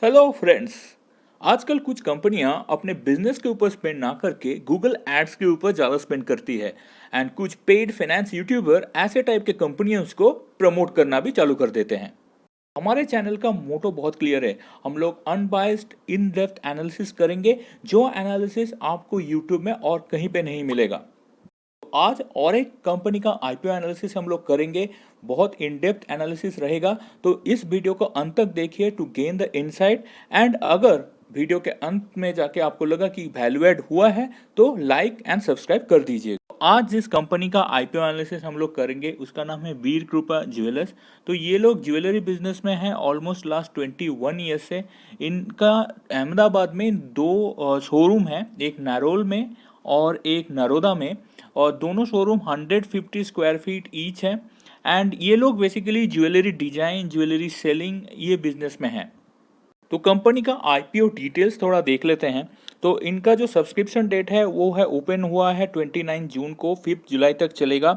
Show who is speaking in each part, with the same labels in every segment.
Speaker 1: Hello friends. आजकल कुछ कंपनियां अपने बिजनेस के ऊपर स्पेंड ना करके गूगल एड्स के ऊपर ज़्यादा स्पेंड करती है एंड कुछ पेड फाइनेंस यूट्यूबर ऐसे टाइप के कंपनियों को प्रमोट करना भी चालू कर देते हैं। हमारे चैनल का मोटो बहुत क्लियर है, हम लोग अनबायस्ड इन डेप्थ एनालिसिस करेंगे, जो एनालिसिस आपको यूट्यूब में और कहीं पे नहीं मिलेगा। आज और एक कंपनी का आईपीओ एनालिसिस हम लोग करेंगे, बहुत इन डेप्थ एनालिसिस रहेगा, तो इस वीडियो को अंत तक देखिए to gain the insight. And अगर वीडियो के अंत में जाके आपको लगा कि वैल्यू एड हुआ है तो लाइक एंड सब्सक्राइब कर दीजिए। आज जिस कंपनी का आईपीओ एनालिसिस हम लोग करेंगे उसका नाम है वीर कृपा ज्वेलर्स। तो ये लोग ज्वेलरी बिजनेस में हैं ऑलमोस्ट लास्ट 21 ईयर्स से। इनका अहमदाबाद में दो शोरूम है, एक नारोल में और एक नरोदा में, और दोनों शोरूम 150 स्क्वायर फीट ईच है। एंड ये लोग basically jewellery design, jewellery selling, ये बिजनेस में है। तो कंपनी का आईपीओ डिटेल्स थोड़ा देख लेते हैं। तो इनका जो सब्सक्रिप्शन डेट है वो है ओपन हुआ है 29 जून को, 5 जुलाई तक चलेगा।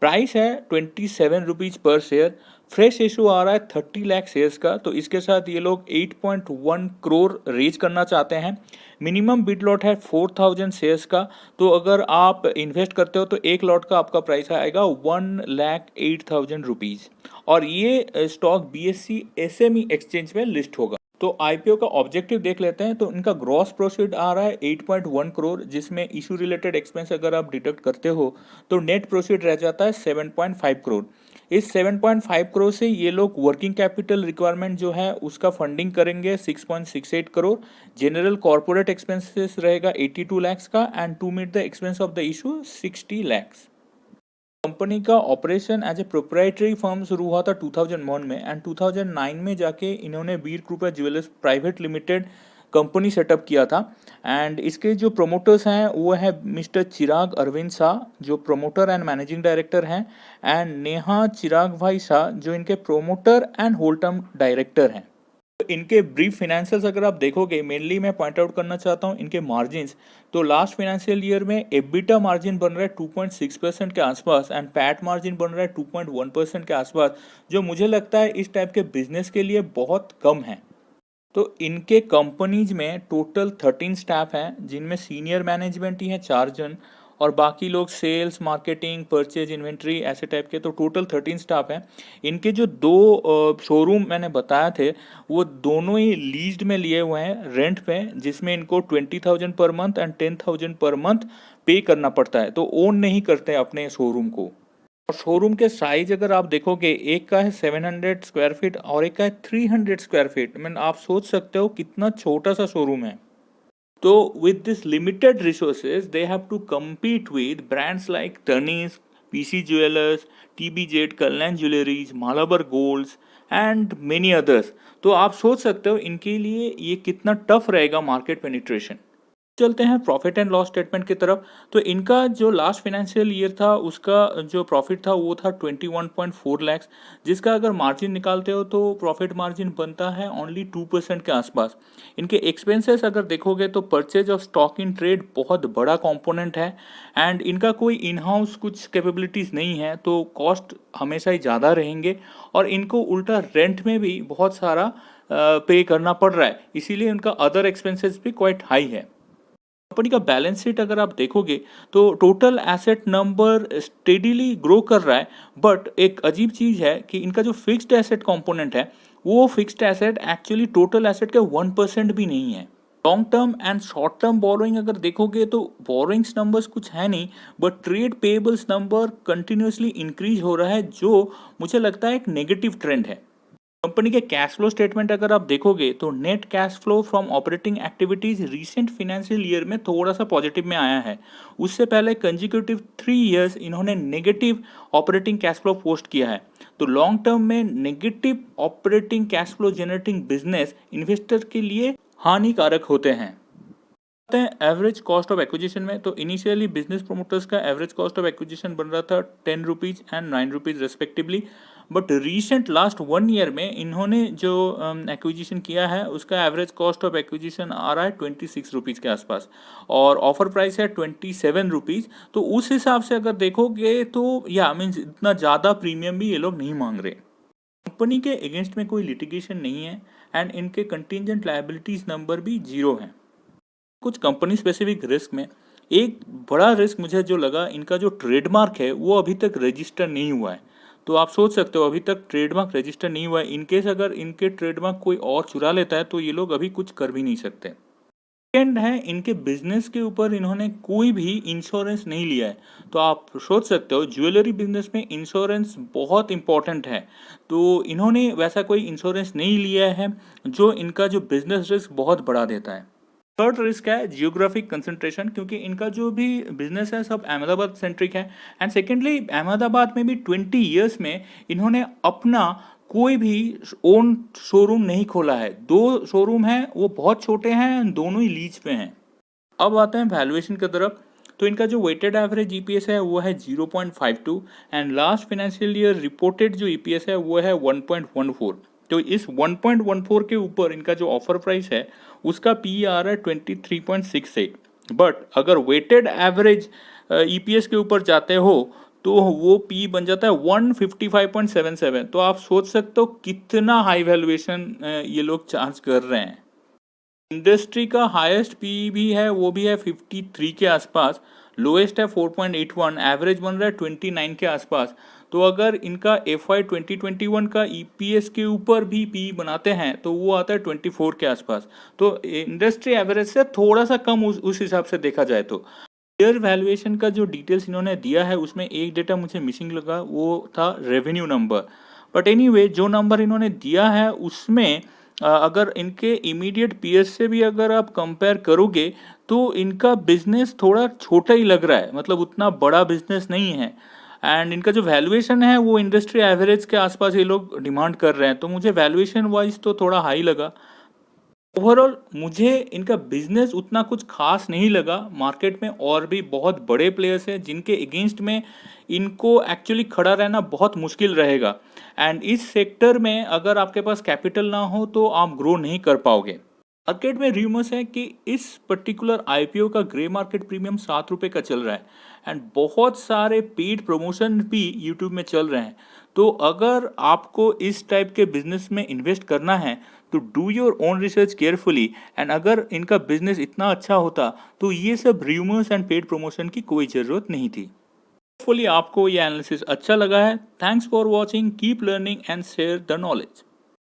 Speaker 1: प्राइस है 27 रुपीज़ पर शेयर। फ्रेश इशू आ रहा है 30 लाख शेयर्स का। तो इसके साथ ये लोग 8.1 करोड़ रेज करना चाहते हैं। मिनिमम बिड लॉट है 4000 शेयर्स का। तो अगर आप इन्वेस्ट करते हो तो एक लॉट का आपका प्राइस आएगा 1,08,000 रुपीज़। और ये स्टॉक बीएससी एसएमई एक्सचेंज में लिस्ट होगा। तो आईपीओ का ऑब्जेक्टिव देख लेते हैं। तो इनका ग्रॉस प्रोफिट आ रहा है 8.1 करोड़, जिसमें इशू रिलेटेड एक्सपेंस अगर आप डिडक्ट करते हो तो नेट प्रोफिट रह जाता है 7.5 करोड़। इस 7.5 करोड़ से ये लोग वर्किंग कैपिटल रिक्वायरमेंट जो है उसका फंडिंग करेंगे 6.68 करोड़। जनरल कॉर्पोरेट एक्सपेंसेस रहेगा 82 लैक्स का, and to meet the expense of the issue 60 lakhs. Company का operation as a proprietary firm शुरू हुआ था 2001 में, एंड 2009 में जाके इन्होंने वीर कृपा jewellers private limited company setup किया था। एंड इसके जो प्रोमोटर्स हैं वो है मिस्टर चिराग अरविंद शाह, जो प्रोमोटर एंड मैनेजिंग डायरेक्टर हैं, एंड नेहा चिराग भाई शाह, जो इनके promoter and whole term director हैं। इनके ब्रीफ फिनेंशियल्स अगर आप देखोगे, मेनली मैं पॉइंट आउट करना चाहता हूँ इनके मार्जिन्स। तो लास्ट फाइनेंशियल ईयर में एबिटा मार्जिन बन रहा है 2.6% के आसपास, एंड पैट मार्जिन बन रहा है 2.1% के आसपास, जो मुझे लगता है इस टाइप के बिजनेस के लिए बहुत कम है। तो इनके कंपनीज में टोटल 13 स्टाफ हैं, जिनमें सीनियर मैनेजमेंट ही है 4 जन, और बाकी लोग सेल्स, मार्केटिंग, परचेज, इन्वेंट्री, ऐसे टाइप के। तो टोटल 13 स्टाफ हैं। इनके जो दो शोरूम मैंने बताया थे वो दोनों ही लीज्ड में लिए हुए हैं, रेंट पे, जिसमें इनको 20,000 per month and 10,000 per month पे करना पड़ता है। तो ओन नहीं करते अपने शोरूम को। और शोरूम के साइज अगर आप देखोगे, एक का है 700 स्क्वायर फीट और एक का है 300 स्क्वायर फीट। मीन आप सोच सकते हो कितना छोटा सा शोरूम है। तो with this limited resources they have to compete with brands like Tanishq, PC jewellers, TB Z, Kalyan jewelleries, Malabar golds and many others. तो आप सोच सकते हो इनके लिए ये कितना टफ रहेगा मार्केट पेनिट्रेशन। चलते हैं प्रॉफिट एंड लॉस स्टेटमेंट की तरफ। तो इनका जो लास्ट फाइनेंशियल ईयर था उसका जो प्रॉफिट था वो था 21.4 लैक्स, जिसका अगर मार्जिन निकालते हो तो प्रॉफिट मार्जिन बनता है ओनली 2% के आसपास। इनके एक्सपेंसेस अगर देखोगे तो purchase of stock in trade बहुत बड़ा कंपोनेंट है, एंड इनका कोई इन हाउस कुछ कैपेबिलिटीज़ नहीं है, तो कॉस्ट हमेशा ही ज़्यादा रहेंगे। और इनको उल्टा रेंट में भी बहुत सारा पे करना पड़ रहा है, इसीलिए उनका अदर एक्सपेंसेस भी क्वाइट हाई है। कंपनी का बैलेंस शीट अगर आप देखोगे तो total asset number steadily grow कर रहा है, बट एक अजीब चीज़ है कि इनका जो फिक्स्ड एसेट कंपोनेंट है वो fixed asset actually total asset के 1% भी नहीं है। Long term and short term borrowing अगर देखोगे तो बोरोइंग्स नंबर्स कुछ है नहीं, but trade payables number continuously increase हो रहा है, जो मुझे लगता है एक नेगेटिव ट्रेंड है। कंपनी के कैश फ्लो स्टेटमेंट अगर आप देखोगे तो net cash flow from operating activities recent financial year में थोड़ा सा पॉजिटिव में आया है। उससे पहले कंजिक्यूटिव 3 इयर्स इन्होंने negative operating cash flow post किया है। तो लॉन्ग टर्म में negative operating cash flow generating business investor के लिए हानिकारक होते हैं। एवरेज कॉस्ट ऑफ एक्विजिशन में, तो इनिशियली बिजनेस प्रोमोटर्स का एवरेज कॉस्ट ऑफ एक्विजिशन बन रहा था 10 rupees and 9 rupees respectively, but recent last 1 year में इन्होंने जो एक्विजिशन किया है उसका एवरेज कॉस्ट ऑफ एक्विजिशन आ रहा है 26 रुपीज़ के आसपास और ऑफर प्राइस है 27 रुपीज़। तो उस हिसाब से अगर देखोगे तो या मीन्स इतना ज़्यादा प्रीमियम भी ये लोग नहीं मांग रहे। कंपनी के अगेंस्ट में कोई लिटिगेशन नहीं है एंड इनके कंटिजेंट लायबिलिटीज नंबर भी 0 है। कुछ कंपनी स्पेसिफिक रिस्क में एक बड़ा रिस्क मुझे जो लगा, इनका जो ट्रेडमार्क है वो अभी तक रजिस्टर नहीं हुआ है। तो आप सोच सकते हो अभी तक ट्रेडमार्क रजिस्टर नहीं हुआ है, इनकेस अगर इनके ट्रेडमार्क कोई और चुरा लेता है तो ये लोग अभी कुछ कर भी नहीं सकते। सेकेंड है, इनके बिजनेस के ऊपर इन्होंने कोई भी इंश्योरेंस नहीं लिया है। तो आप सोच सकते हो ज्वेलरी बिजनेस में इंश्योरेंस बहुत इंपॉर्टेंट है, तो इन्होंने वैसा कोई इंश्योरेंस नहीं लिया है जो इनका जो बिजनेस रिस्क बहुत बढ़ा देता है। थर्ड रिस्क है जियोग्राफिक कंसंट्रेशन, क्योंकि इनका जो भी बिजनेस है सब अहमदाबाद सेंट्रिक है। एंड सेकेंडली अहमदाबाद में भी 20 ईयर्स में इन्होंने अपना कोई भी ओन शोरूम नहीं खोला है। 2 शोरूम हैं, वो बहुत छोटे हैं, दोनों ही लीज पे हैं। अब आते हैं वैल्यूएशन की तरफ। तो इनका जो वेटेड एवरेज ईपीएस है वो है 0.52 and last financial year reported जो ईपीएस है वो है 1.14। तो इस 1.14 के ऊपर इनका जो ऑफर प्राइस है उसका पी आ रहा है 23.68। बट अगर वेटेड एवरेज ईपीएस के ऊपर जाते हो तो वो पी बन जाता है 155.77। तो आप सोच सकते हो कितना हाई वैल्यूएशन ये लोग चार्ज कर रहे हैं। इंडस्ट्री का हाईएस्ट पी भी है, वो भी है 53 के आसपास, लोएस्ट है 4.81, एवरेज बन रहा है 29 के आसपास। तो अगर इनका FY 2021 का EPS के ऊपर भी पी बनाते हैं तो वो आता है 24 के आसपास। तो इंडस्ट्री एवरेज से थोड़ा सा कम उस हिसाब से देखा जाए तो। शेयर वैल्यूएशन का जो डिटेल्स इन्होंने दिया है उसमें एक डेटा मुझे मिसिंग लगा, वो था रेवेन्यू नंबर। बट एनीवे जो नंबर इन्होंने दिया है उसमें अगर इनके इमीडिएट पीएस से भी अगर आप कंपेयर करोगे तो इनका बिजनेस थोड़ा छोटा ही लग रहा है, मतलब उतना बड़ा बिजनेस नहीं है। एंड इनका जो वैल्यूएशन है वो इंडस्ट्री एवरेज के आसपास ये लोग डिमांड कर रहे हैं, तो मुझे वैल्यूएशन वाइज तो थोड़ा हाई लगा। ओवरऑल मुझे इनका बिजनेस उतना कुछ खास नहीं लगा। मार्केट में और भी बहुत बड़े प्लेयर्स हैं जिनके अगेंस्ट में इनको एक्चुअली खड़ा रहना बहुत मुश्किल रहेगा। एंड इस सेक्टर में अगर आपके पास कैपिटल ना हो तो आप ग्रो नहीं कर पाओगे। मार्केट में रूमर्स है कि इस पर्टिकुलर आईपीओ का ग्रे मार्केट प्रीमियम 7 रुपये का चल रहा है एंड बहुत सारे पेड प्रमोशन भी यूट्यूब में चल रहे हैं। तो अगर आपको इस टाइप के बिजनेस में इन्वेस्ट करना है तो do your own research carefully. And अगर इनका बिजनेस इतना अच्छा होता तो ये सब रूमर्स एंड पेड प्रमोशन की कोई ज़रूरत नहीं थी। होपफुली आपको ये एनालिसिस अच्छा लगा है। Thanks for watching, keep learning and share the knowledge.